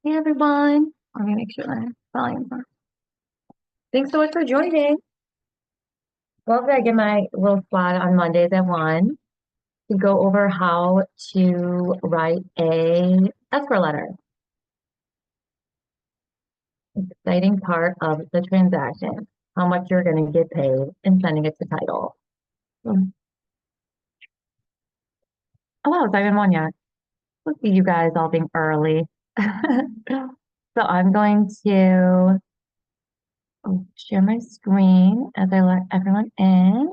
Hey everyone. Let me make sure my volume's on. Thanks so much for joining. Well, I get my little slot on Mondays at 1 to go over how to write a escrow letter. Exciting part of the transaction, how much you're going to get paid and sending it to title. Oh, wow, it's not even 1 yet. Let's see you guys all being early. So I'm going to share my screen as I let everyone in.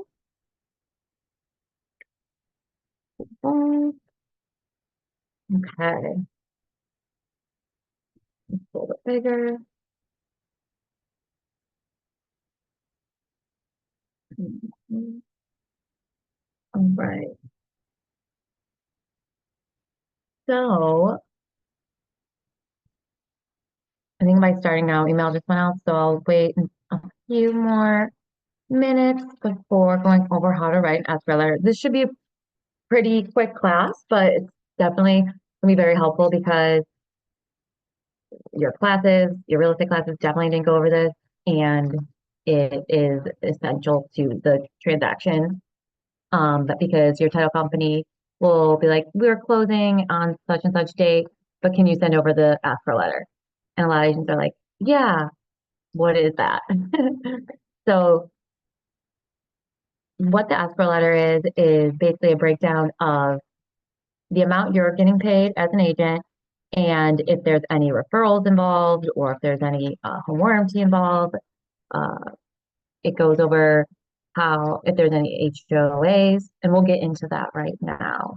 Okay, a little bit bigger. All right. So I think by starting now, email just went out, so I'll wait a few more minutes before going over how to write an escrow letter. This should be a pretty quick class, but it's definitely going to be very helpful because your real estate classes definitely didn't go over this, and it is essential to the transaction. But because your title company will be like, we're closing on such and such date, but can you send over the escrow letter? And a lot of agents are like, yeah, what is that? So what the escrow letter is basically a breakdown of the amount you're getting paid as an agent and if there's any referrals involved or if there's any home warranty involved. Uh, it goes over how, if there's any HOAs, and we'll get into that right now.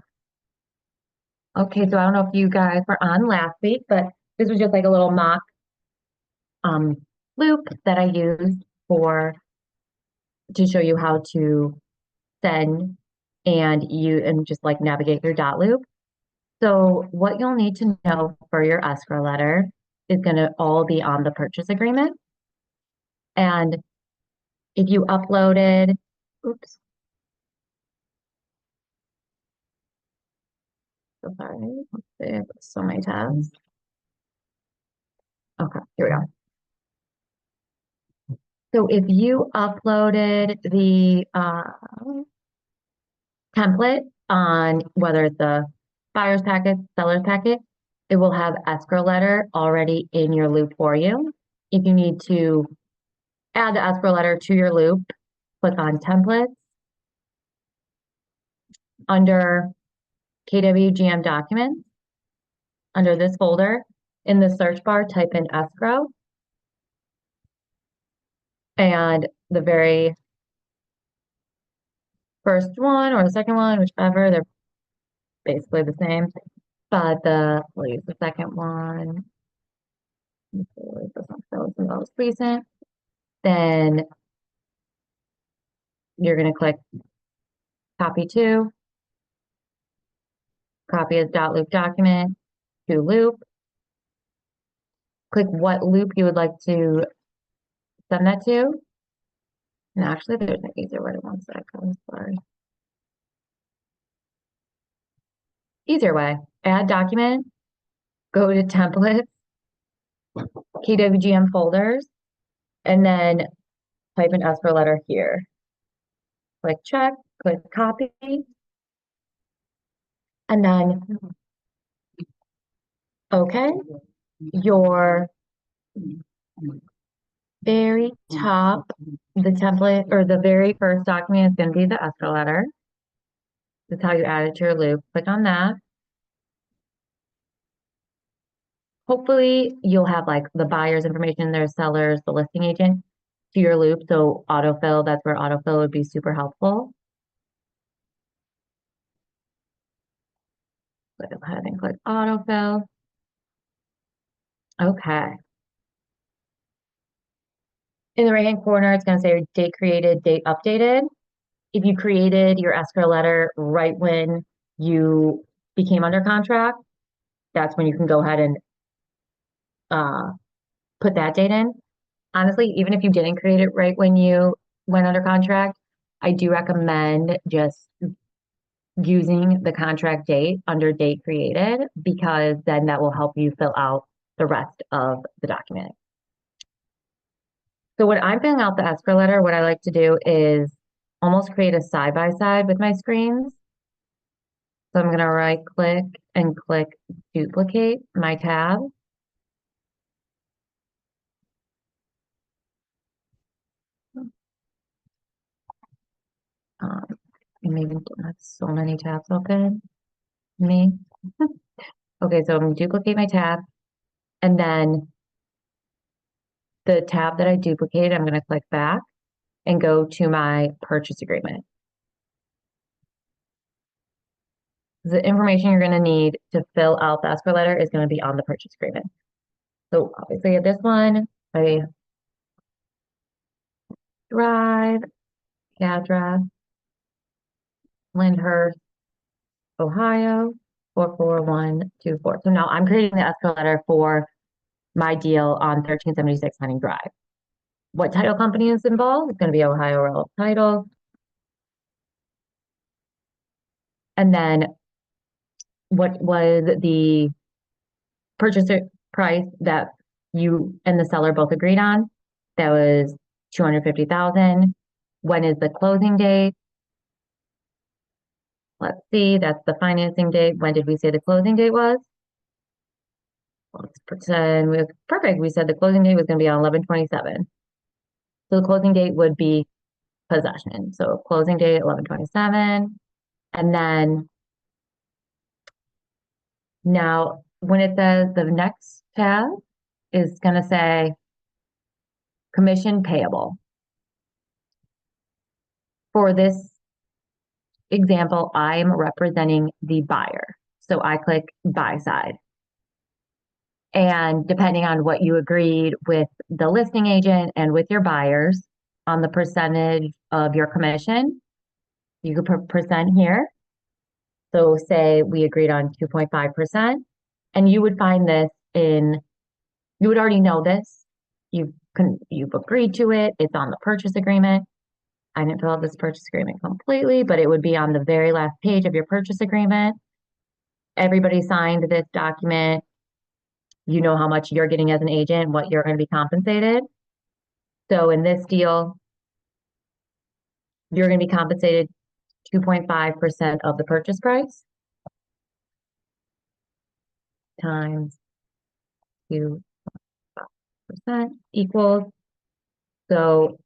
Okay, so I don't know if you guys were on last week, but this was just like a little mock um, loop that I used to show you how to send and just like navigate your dot loop. So what you'll need to know for your escrow letter is going to all be on the purchase agreement. And if you uploaded, oops, so sorry, let's see, so many tabs. Okay, here we go. So if you uploaded the template on whether it's a buyer's packet, seller's packet, it will have escrow letter already in your loop for you. If you need to add the escrow letter to your loop, click on templates. Under KWGM documents, under this folder, in the search bar, type in escrow. And the very first one or the second one, whichever, they're basically the same. But we'll use the second one. This one the most recent. Then you're going to click copy to, copy as .loop document to loop. Click what loop you would like to send that to. And actually, there's an easier way. One second, sorry. Easier way. Add document, go to templates, KWGM folders, and then type an escrow letter here. Click check, click copy, and then okay. Your very top, the template or the very first document is going to be the escrow letter. This is how you add it to your loop. Click on that. Hopefully you'll have like the buyer's information, their sellers, the listing agent to your loop. So autofill, that's where autofill would be super helpful. Go ahead and click autofill. Okay. In the right-hand corner, it's going to say date created, date updated. If you created your escrow letter right when you became under contract, that's when you can go ahead and put that date in. Honestly, even if you didn't create it right when you went under contract, I do recommend just using the contract date under date created because then that will help you fill out the rest of the document. So when I'm filling out the escrow letter, what I like to do is almost create a side-by-side with my screens. So I'm going to right click and click duplicate my tab. Um, maybe that's so many tabs open. Me. Okay, so I'm going to duplicate my tab, and then the tab that I duplicate, I'm going to click back and go to my purchase agreement. The information you're going to need to fill out the escrow letter is going to be on the purchase agreement. So obviously this one, I drive, address, Lyndhurst, Ohio, 44124. So now I'm creating the escrow letter for my deal on 1376 Hunting Drive. What title company is involved? It's going to be Ohio Revolve Title. And then what was the purchase price that you and the seller both agreed on? That was 250,000. When is the closing date? Let's see, that's the financing date. When did we say the closing date was? Let's pretend we was perfect. We said the closing date was going to be on 11/27. So the closing date would be possession. So closing date 11/27. And then now when it says the next tab is going to say commission payable. For this example, I am representing the buyer. So I click buy side. And depending on what you agreed with the listing agent and with your buyers on the percentage of your commission, you could put percent here. So say we agreed on 2.5%, and you would find this you would already know this. You've agreed to it. It's on the purchase agreement. I didn't fill out this purchase agreement completely, but it would be on the very last page of your purchase agreement. Everybody signed this document. You know how much you're getting as an agent, what you're going to be compensated. So in this deal, you're going to be compensated 2.5% of the purchase price times 2% equals. So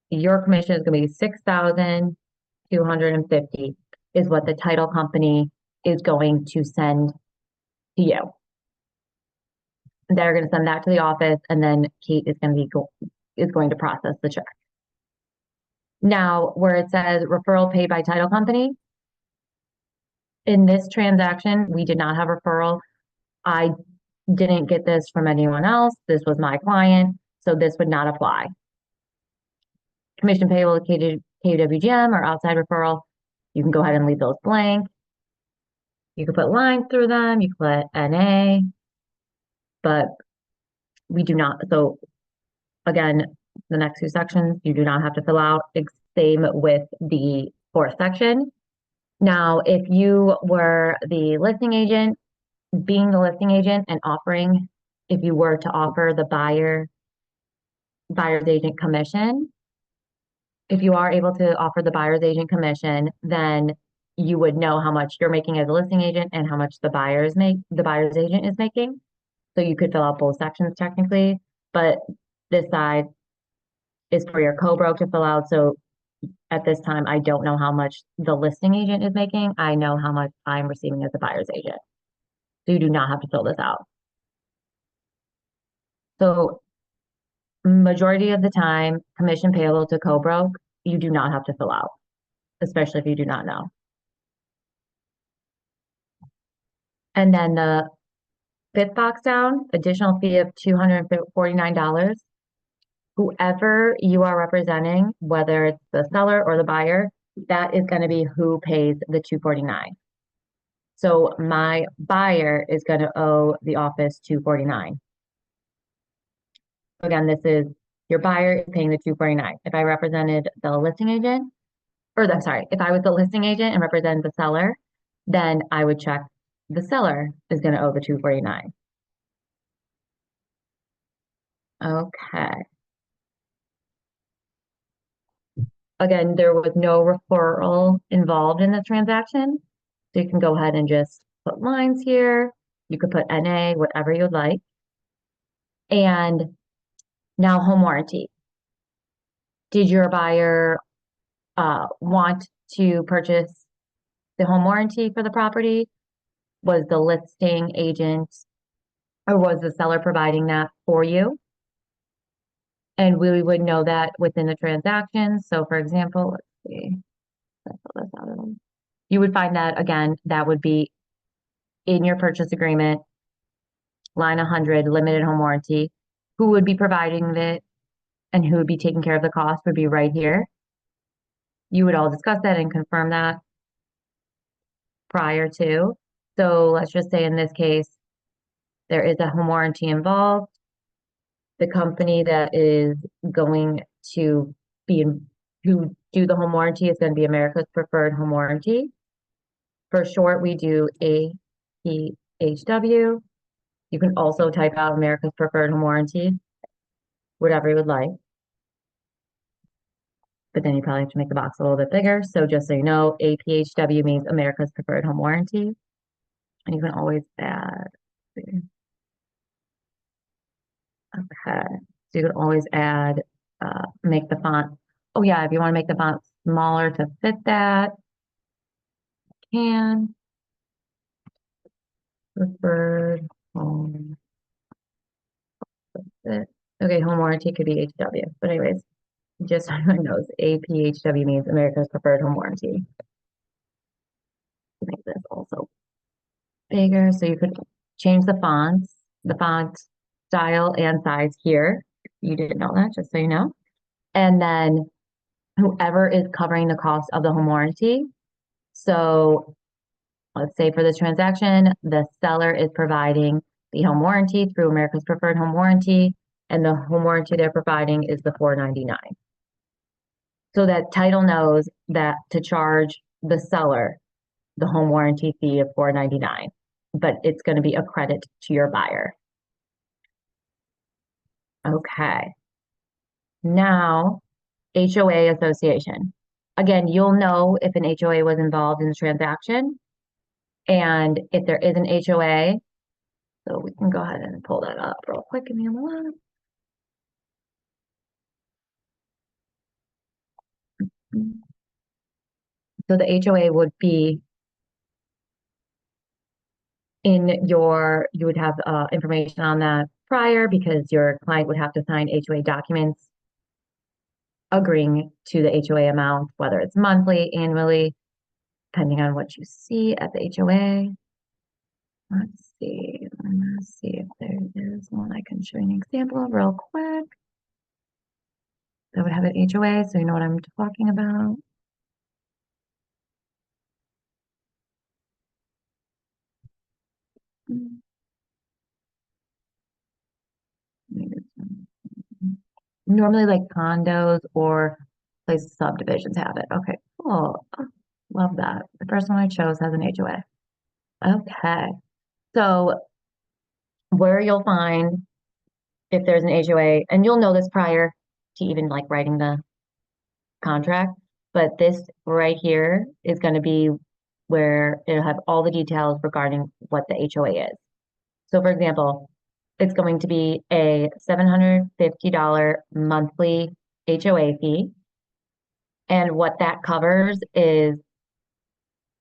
your commission is going to be 6,250 is what the title company is going to send to you. They're going to send that to the office, and then Kate is going to process the check. Now, where it says referral paid by title company, in this transaction, we did not have referral. I didn't get this from anyone else. This was my client, so this would not apply. Commission payable to KWGM or outside referral, you can go ahead and leave those blank. You could put lines through them. You could put NA, but we do not. So again, the next two sections, you do not have to fill out. Same with the fourth section. Now, if you were the listing agent, being the listing agent and offering, if you were to offer the buyer's agent commission, if you are able to offer the buyer's agent commission, then you would know how much you're making as a listing agent and how much the buyer's agent is making. So you could fill out both sections technically, but this side is for your co-broke to fill out. So at this time, I don't know how much the listing agent is making. I know how much I'm receiving as a buyer's agent. So you do not have to fill this out. So majority of the time, commission payable to co-broke, you do not have to fill out, especially if you do not know. And then the fifth box down, additional fee of $249. Whoever you are representing, whether it's the seller or the buyer, that is going to be who pays the $249. So my buyer is going to owe the office $249. Again, this is your buyer is paying the $249. If I represented the listing agent, if I was the listing agent and represented the seller, then I would check the seller is going to owe the $249. Okay. Again, there was no referral involved in the transaction. So you can go ahead and just put lines here. You could put NA, whatever you'd like. And now home warranty. Did your buyer want to purchase the home warranty for the property? Was the listing agent or was the seller providing that for you? And we would know that within the transaction. So for example, let's see, let's pull this out of them. You would find that again, that would be in your purchase agreement, line 100, limited home warranty. Who would be providing it and who would be taking care of the cost would be right here. You would all discuss that and confirm that prior to. So let's just say in this case, there is a home warranty involved. The company that is going to be who do the home warranty is going to be America's Preferred Home Warranty. For short, we do APHW. You can also type out America's Preferred Home Warranty, whatever you would like. But then you probably have to make the box a little bit bigger. So just so you know, APHW means America's Preferred Home Warranty. And you can always add, okay. So you can always add, make the font. Oh yeah, if you want to make the font smaller to fit that, you can. Preferred home. Okay, home warranty could be HW. But anyways, just so everyone knows, APHW means America's Preferred Home Warranty. Make this also bigger so you could change the fonts, the font style and size here. You didn't know that, just so you know. And then whoever is covering the cost of the home warranty. So let's say for this transaction, the seller is providing the home warranty through America's Preferred Home Warranty, and the home warranty they're providing is the $499. So that title knows that to charge the seller the home warranty fee of $499, but it's going to be a credit to your buyer. Okay. Now, HOA association. Again, you'll know if an HOA was involved in the transaction. And if there is an HOA, so we can go ahead and pull that up real quick. Give me a moment. So the HOA would be in your, you would have information on that prior because your client would have to sign HOA documents agreeing to the HOA amount, whether it's monthly, annually, depending on what you see at the HOA. Let's see if there is one I can show you an example of real quick. That would have an HOA, so you know what I'm talking about. Normally like condos or places subdivisions have it. Okay, cool. Oh, love that. The first one I chose has an HOA. Okay. So where you'll find if there's an HOA, and you'll know this prior to even like writing the contract, but this right here is going to be where it'll have all the details regarding what the HOA is. So for example, it's going to be a $750 monthly HOA fee. And what that covers is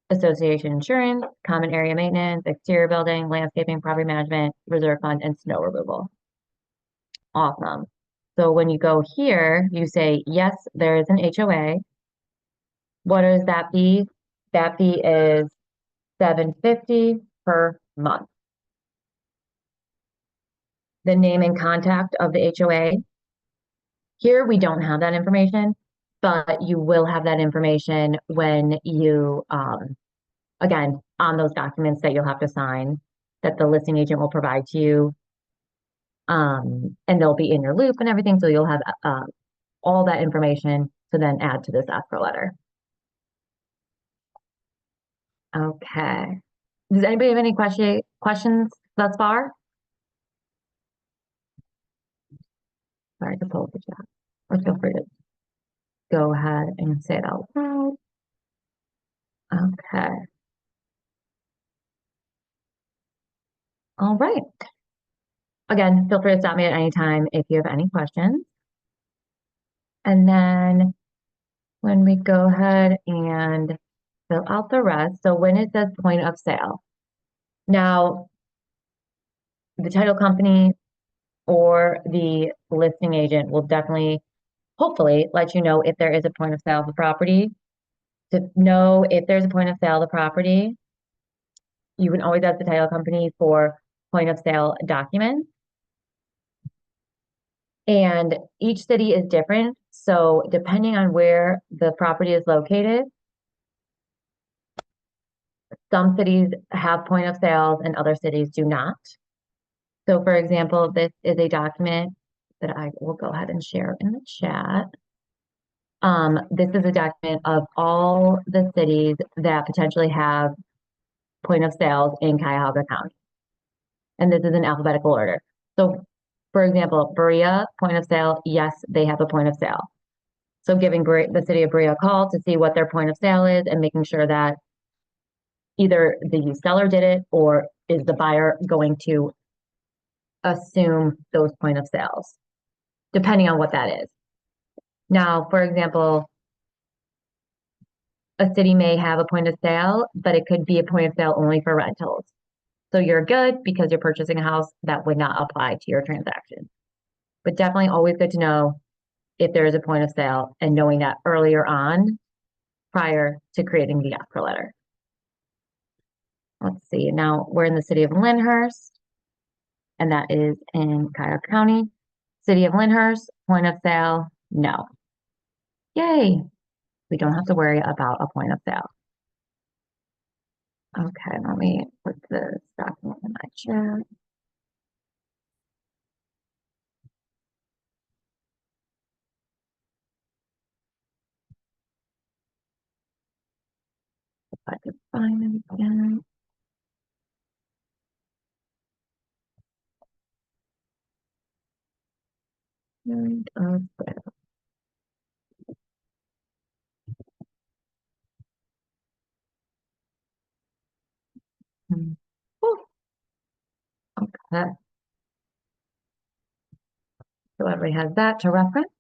association insurance, common area maintenance, exterior building, landscaping, property management, reserve fund, and snow removal. Awesome. So when you go here, you say, yes, there is an HOA. What is that fee? That fee is $750 per month. The name and contact of the HOA. Here we don't have that information, but you will have that information when you, again, on those documents that you'll have to sign that the listing agent will provide to you. And they'll be in your loop and everything. So you'll have all that information to then add to this escrow letter. Okay. Does anybody have any questions thus far? Sorry to pull the chat. Or feel free to go ahead and say it out loud. Okay. All right. Again, feel free to stop me at any time if you have any questions. And then when we go ahead and fill out the rest, so when it says point of sale, now the title company or the listing agent will definitely, hopefully, let you know if there is a point of sale of the property. To know if there's a point of sale of the property, you can always ask the title company for point of sale documents. And each city is different. So depending on where the property is located, some cities have point of sales and other cities do not. So for example, this is a document that I will go ahead and share in the chat. This is a document of all the cities that potentially have point of sales in Cuyahoga County. And this is in alphabetical order. So for example, Berea point of sale, yes, they have a point of sale. So giving the city of Berea a call to see what their point of sale is and making sure that either the seller did it or is the buyer going to assume those point of sales, depending on what that is. Now, for example, a city may have a point of sale, but it could be a point of sale only for rentals. So you're good because you're purchasing a house that would not apply to your transaction. But definitely always good to know if there is a point of sale and knowing that earlier on prior to creating the escrow letter. Let's see. Now we're in the city of Lyndhurst, and that is in Cuyahoga County. City of Lyndhurst, point of sale, no. Yay. We don't have to worry about a point of sale. Okay, let me put this document in my chat. If I could find it again. And, okay. So everybody has that to reference.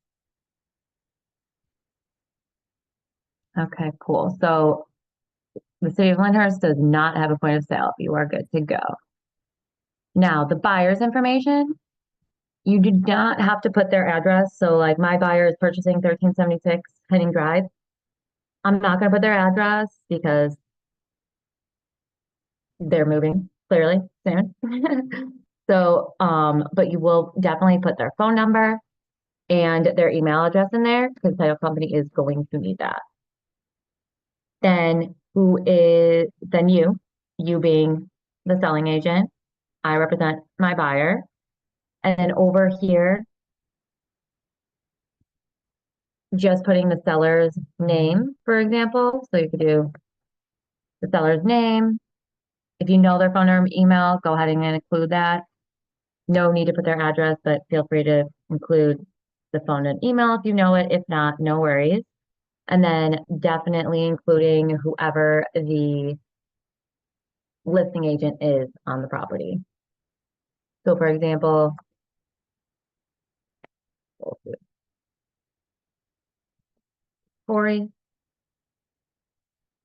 Okay, cool. So the city of Lyndhurst does not have a point of sale. You are good to go. Now, the buyer's information, you do not have to put their address. So like my buyer is purchasing 1376 Henning Drive. I'm not going to put their address because they're moving clearly soon. So, but you will definitely put their phone number and their email address in there because the title company is going to need that. Then you being the selling agent, I represent my buyer. And then over here, just putting the seller's name, for example. So you could do the seller's name. If you know their phone number, email, go ahead and include that. No need to put their address, but feel free to include the phone and email if you know it. If not, no worries. And then definitely including whoever the listing agent is on the property. So for example, Tori,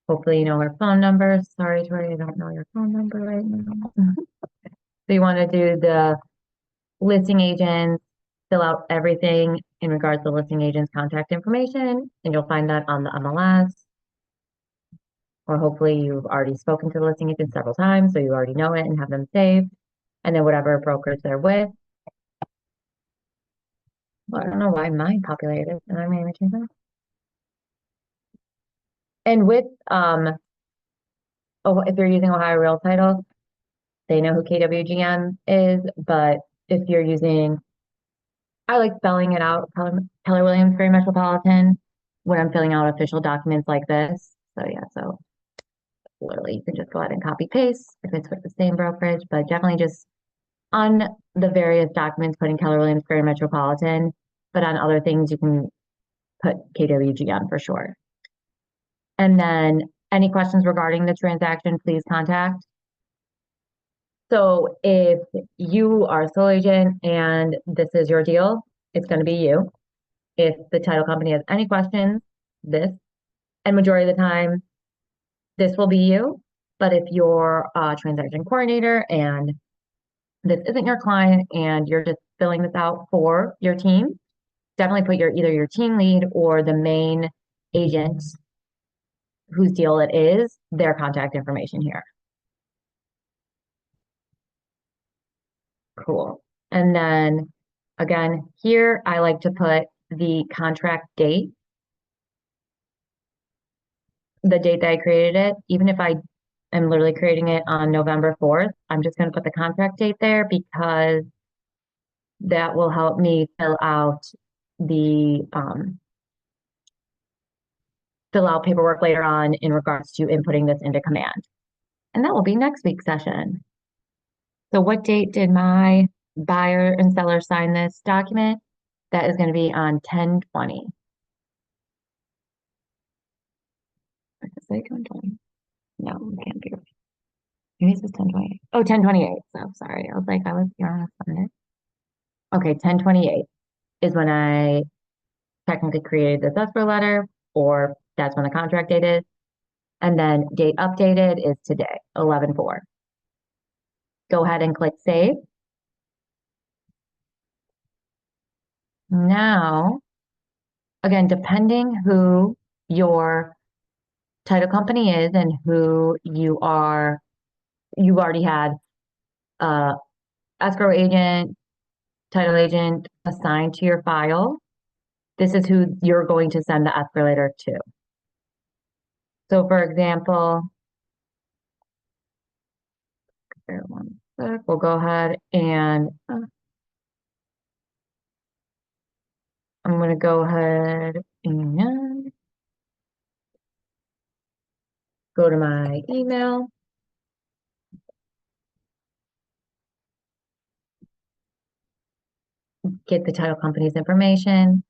hopefully you know her phone number. Sorry, Tori, I don't know your phone number right now. So you want to do the listing agent, fill out everything in regards to the listing agent's contact information, and you'll find that on the MLS. Or hopefully you've already spoken to the listing agent several times, so you already know it and have them saved. And then whatever brokers they're with. Well, I don't know why mine populated, and I'm going to change that. And with if you're using Ohio Real Title, they know who KWGM is, but if you're using, I like spelling it out, Keller Williams Gray Metropolitan, when I'm filling out official documents like this. So yeah, so literally you can just go ahead and copy paste if it's with the same brokerage, but definitely just on the various documents putting Keller Williams Gray Metropolitan but on other things you can put KWGN for short. And then any questions regarding the transaction, please contact. So if you are a sole agent and this is your deal, it's going to be you. If the title company has any questions, and majority of the time, this will be you. But if you're a transaction coordinator and this isn't your client and you're just filling this out for your team, definitely put either your team lead or the main agent whose deal it is, their contact information here. Cool. And then again, here I like to put the contract date, the date that I created it, even if I am literally creating it on November 4th, I'm just going to put the contract date there because that will help me fill out paperwork later on in regards to inputting this into command. And that will be next week's session. So what date did my buyer and seller sign this document? That is going to be on 10/20. Is it 10/20? No, it can't be right. Maybe it says 10/28. Oh, 10/28. So sorry. I was like, you're on a Sunday. Okay, 10/28 is when I technically created this escrow letter, or that's when the contract date is. And then date updated is today, 11/4. Go ahead and click save. Now, again, depending who your title company is and who you've already had escrow agent, title agent assigned to your file. This is who you're going to send the escrow letter to. So for example, we'll go ahead and I'm going to go ahead and go to my email. Get the title company's information.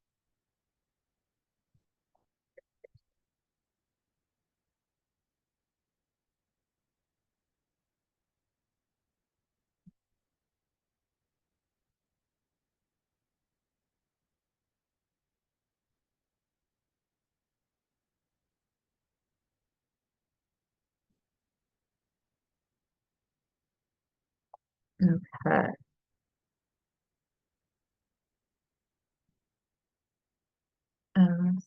Okay.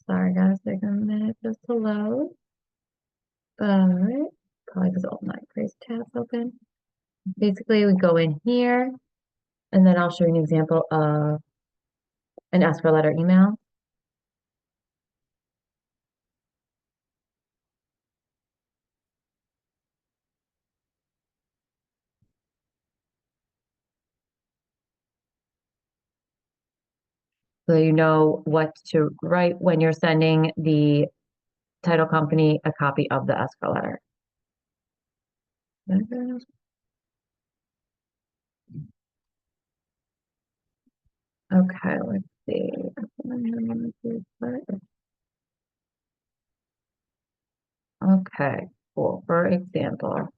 Sorry guys, take a minute just to load. But probably because all my crazy tabs open. Basically, we go in here, and then I'll show you an example of an escrow letter email. So you know what to write when you're sending the title company a copy of the escrow letter. Okay, let's see. Okay, cool. For example.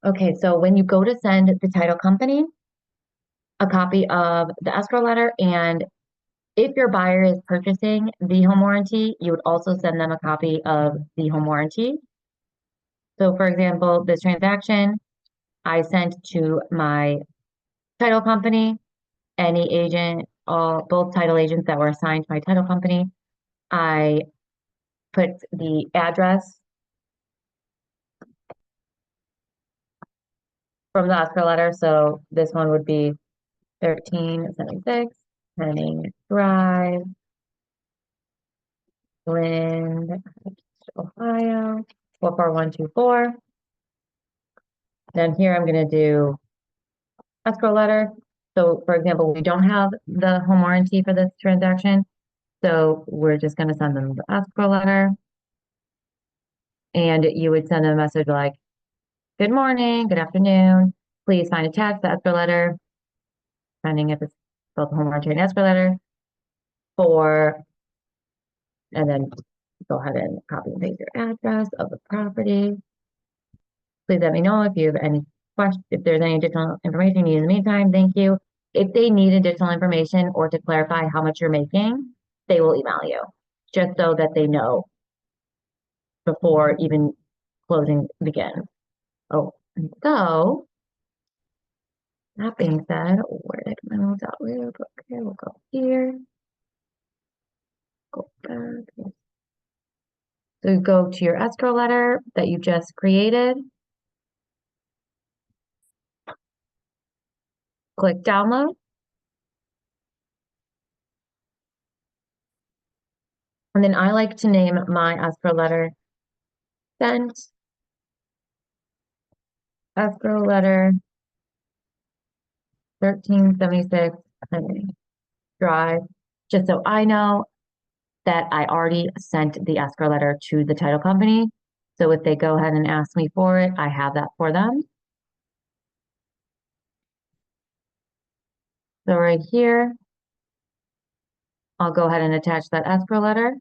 Okay, so when you go to send the title company a copy of the escrow letter, and if your buyer is purchasing the home warranty, you would also send them a copy of the home warranty. So for example, this transaction I sent to my title company, any agent, both title agents that were assigned to my title company. I put the address from the escrow letter. So this one would be 1376 Henning Drive, Lind, Ohio, 44124. Then here I'm going to do escrow letter. So for example, we don't have the home warranty for this transaction. So we're just going to send them the escrow letter. And you would send them a message like, good morning, good afternoon. Please find attached the escrow letter, depending if it's both the home warranty and escrow letter for, and then go ahead and copy and paste your address of the property. Please let me know if you have any questions, if there's any additional information you need in the meantime. Thank you. If they need additional information or to clarify how much you're making, they will email you just so that they know before even closing begins. Oh, and so that being said, where did my notes out? Okay, we'll go here. Go back. So you go to your escrow letter that you just created. Click download. And then I like to name my escrow letter sent escrow letter 1376 Drive, just so I know that I already sent the escrow letter to the title company. So if they go ahead and ask me for it, I have that for them. So right here, I'll go ahead and attach that escrow letter.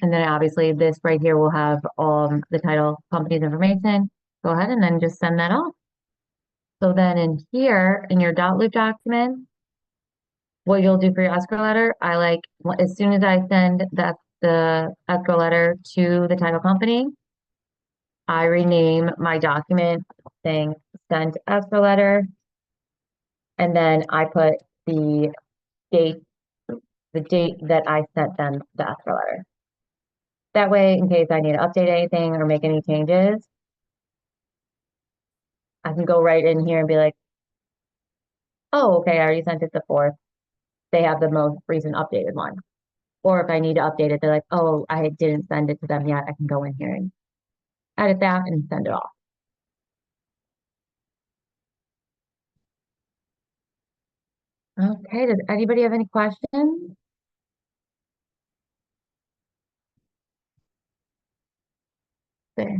And then obviously this right here will have the title company's information. Go ahead and then just send that off. So then in here, in your dot loop document, what you'll do for your escrow letter, I like, as soon as I send the escrow letter to the title company, I rename my document saying sent escrow letter. And then I put the date, that I sent them the escrow letter. That way, in case I need to update anything or make any changes, I can go right in here and be like, oh, okay, I already sent it the 4th. They have the most recent updated one. Or if I need to update it, they're like, oh, I didn't send it to them yet. I can go in here and edit that and send it off. Okay, does anybody have any questions? There.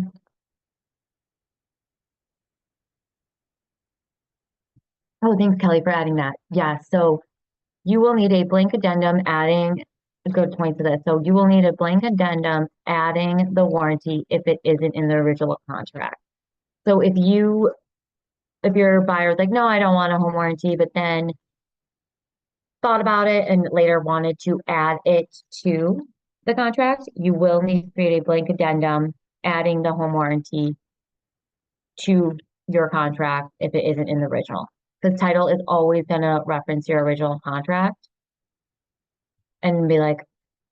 Oh, thanks, Kelly, for adding that. Yeah, so you will need a blank addendum adding a good point to this. So you will need a blank addendum adding the warranty if it isn't in the original contract. So if your buyer's like, no, I don't want a home warranty, but then thought about it and later wanted to add it to the contract, you will need to create a blank addendum adding the home warranty to your contract if it isn't in the original. Because title is always going to reference your original contract and be like,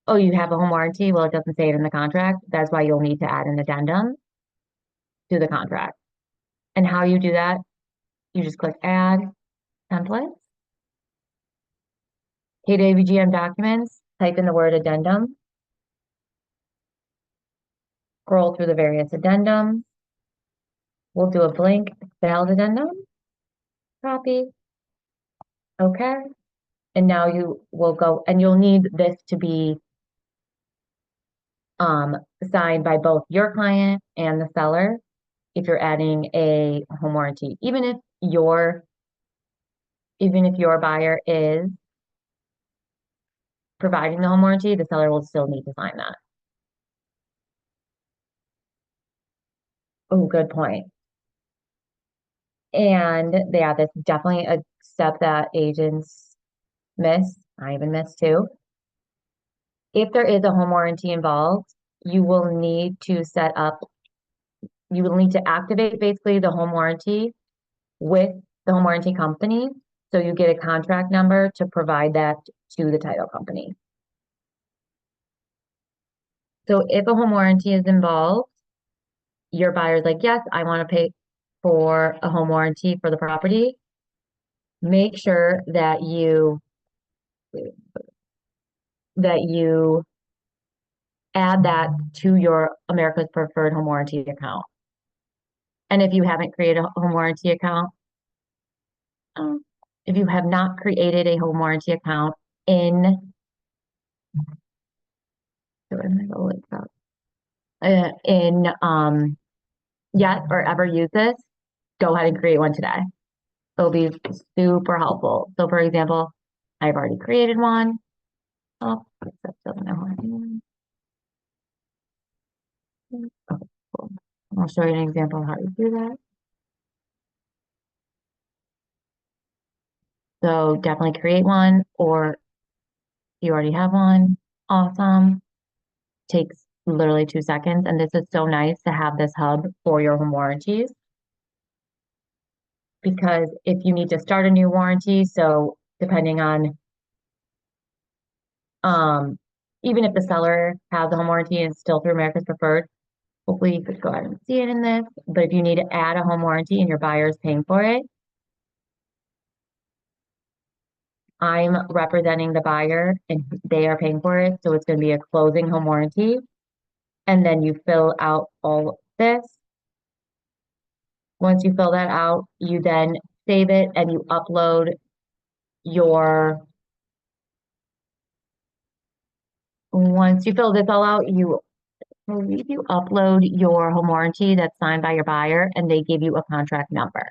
oh, you have a home warranty. Well, it doesn't say it in the contract. That's why you'll need to add an addendum to the contract. And how you do that, you just click add templates, KWGM documents, type in the word addendum, scroll through the various addendums. We'll do a blank failed addendum, copy, okay. And now you will go, and you'll need this to be signed by both your client and the seller if you're adding a home warranty. Even if your buyer is providing the home warranty, the seller will still need to sign that. Oh, good point. And yeah, that's definitely a step that agents miss. I even miss too. If there is a home warranty involved, you will need to activate basically the home warranty with the home warranty company. So you get a contract number to provide that to the title company. So if a home warranty is involved, your buyer's like, yes, I want to pay for a home warranty for the property. Make sure that you add that to your America's Preferred Home Warranty account. And if you haven't created a home warranty account, if you have not created a home warranty account in yet or ever use this, go ahead and create one today. It'll be super helpful. So for example, I've already created one. Oh, that doesn't know how to. Okay, cool. I'll show you an example of how to do that. So definitely create one, or you already have one. Awesome. Takes literally 2 seconds. And this is so nice to have this hub for your home warranties, because if you need to start a new warranty, so depending on um even if the seller has a home warranty and it's still through America's Preferred, hopefully you could go ahead and see it in this. But if you need to add a home warranty and your buyer is paying for it, I'm representing the buyer and they are paying for it. So it's going to be a closing home warranty. And then you fill out all this. Once you fill that out, you then save it and you upload your, once you fill this all out, you I believe you upload your home warranty that's signed by your buyer and they give you a contract number.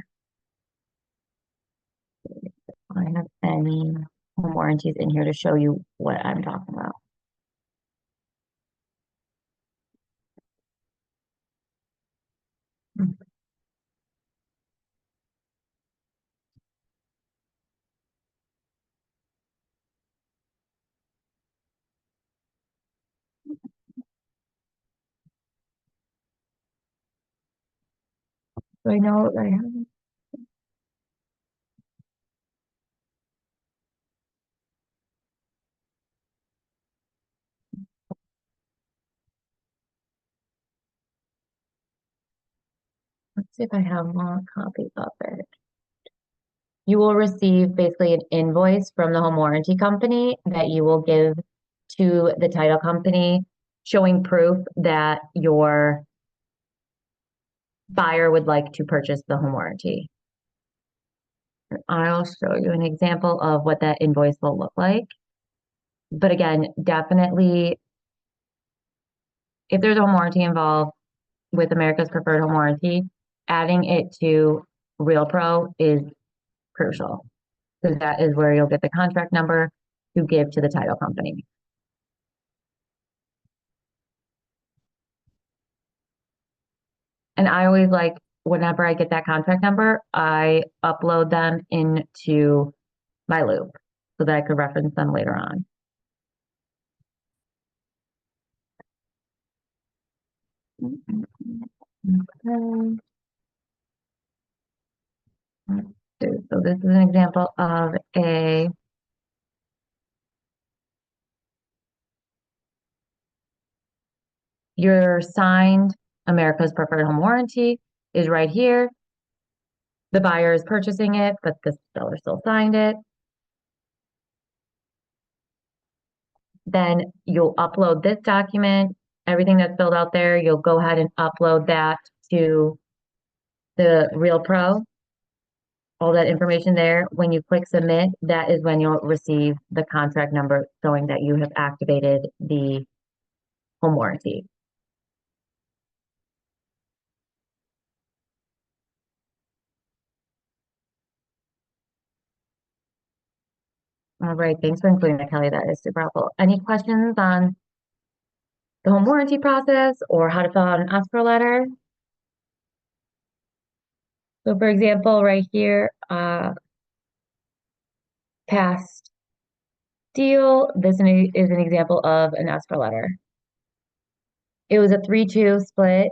I don't have any home warranties in here to show you what I'm talking about. So I know I have, let's see if I have more copies of it. You will receive basically an invoice from the home warranty company that you will give to the title company, showing proof that your buyer would like to purchase the home warranty. I'll show you an example of what that invoice will look like. But again, definitely, if there's a home warranty involved with America's Preferred Home Warranty, adding it to Real Pro is crucial, because that is where you'll get the contract number to give to the title company. And I always like, whenever I get that contract number, I upload them into my loop so that I could reference them later on. Okay. So this is an example of your signed America's Preferred Home Warranty is right here. The buyer is purchasing it, but the seller still signed it. Then you'll upload this document, everything that's filled out there, you'll go ahead and upload that to the Real Pro, all that information there. When you click submit, that is when you'll receive the contract number showing that you have activated the home warranty. All right, thanks for including that, Kelly. That is super helpful. Any questions on the home warranty process or how to fill out an escrow letter? So for example, right here, past deal, this is an example of an escrow letter. It was a 3-2 split,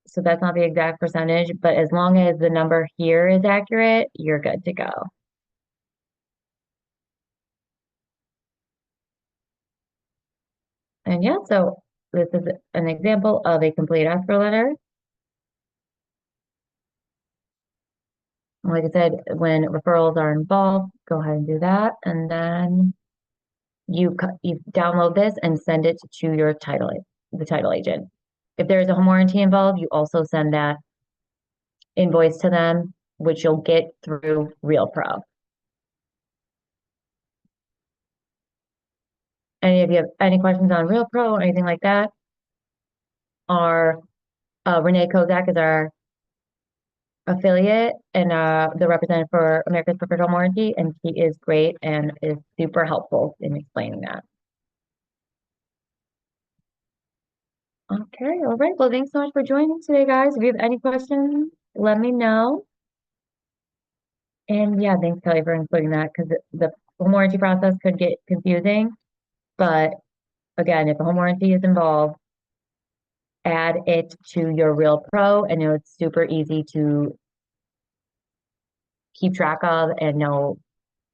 so that's not the exact percentage, but as long as the number here is accurate, you're good to go. And yeah, so this is an example of a complete escrow letter. Like I said, when referrals are involved, go ahead and do that. And then you download this and send it to your the title agent. If there's a home warranty involved, you also send that invoice to them, which you'll get through Real Pro. And if you have any questions on Real Pro or anything like that, our Renee Kozak is our affiliate and the representative for America's Preferred Home Warranty, and she is great and is super helpful in explaining that. Okay, all right. Well, thanks so much for joining today, guys. If you have any questions, let me know. And yeah, thanks, Kelly, for including that because the home warranty process could get confusing. But again, if a home warranty is involved, add it to your Real Pro, and it's super easy to keep track of and know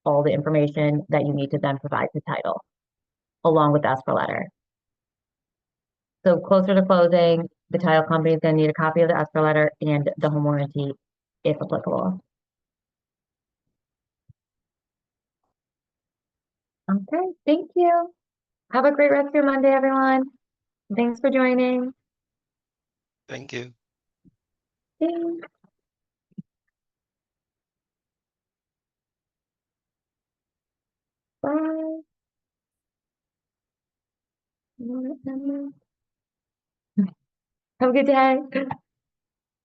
all the information that you need to then provide the title along with the escrow letter. So closer to closing, the title company is going to need a copy of the escrow letter and the home warranty if applicable. Okay, thank you. Have a great rest of your Monday, everyone. Thanks for joining. Thank you. Thanks. Bye. Have a good day.